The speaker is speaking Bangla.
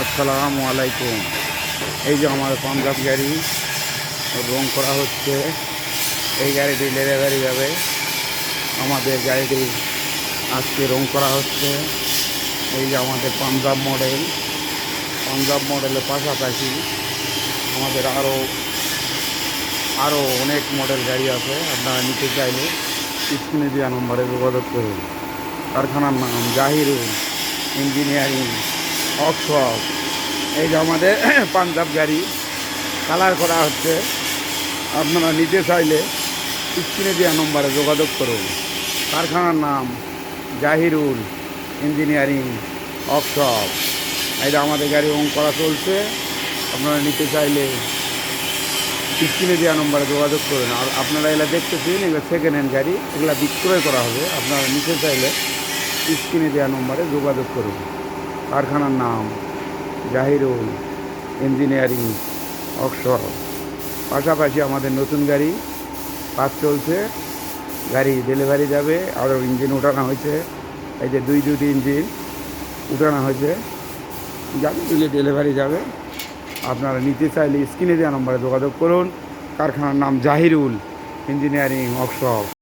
আসসালামু আলাইকুম। এই যে আমার পাঞ্জাব গাড়ি রং করা হচ্ছে। এই গাড়িটি ডেলিভারি যাবে। আমাদের গাড়িটি আজকে রং করা হচ্ছে। এই যে আমাদের পাঞ্জাব মডেলের পাশাপাশি আমাদের আরও অনেক মডেল গাড়ি আছে। আপনারা নিতে চাইলে স্ক্রিনে দেওয়া নম্বরে যোগাযোগ করুন। কারখানার নাম জাহিরুল ইঞ্জিনিয়ারিং ওয়ার্কশপ। এই যে আমাদের পাঞ্জাব গাড়ি কালার করা হচ্ছে। আপনারা নিতে চাইলে স্ক্রিনে দেওয়া নম্বরে যোগাযোগ করুন। কারখানার নাম জাহিরুল ইঞ্জিনিয়ারিং ওয়ার্কশপ। এই যে আমাদের গাড়ি রং করা চলছে। আপনারা নিতে চাইলে স্ক্রিনে দেওয়া নম্বরে যোগাযোগ করুন। আর আপনারা এগুলো দেখতেছেন, এগুলো সেকেন্ড হ্যান্ড গাড়ি, এগুলো বিক্রয় করা হবে। আপনারা নিতে চাইলে স্ক্রিনে দেওয়া নম্বরে যোগাযোগ করুন। কারখানার নাম জাহিরুল ইঞ্জিনিয়ারিং ওয়ার্কশপ। পাশাপাশি আমাদের নতুন গাড়ি কাজ চলছে। গাড়ি ডেলিভারি যাবে। আরও ইঞ্জিন উঠানো হয়েছে। এই যে দুটি ইঞ্জিন উঠানো হয়েছে। গাড়িগুলি ডেলিভারি যাবে। আপনারা নিতে চাইলে স্ক্রিনে দেওয়া নম্বরে যোগাযোগ করুন। কারখানার নাম জাহিরুল ইঞ্জিনিয়ারিং ওয়ার্কশপ।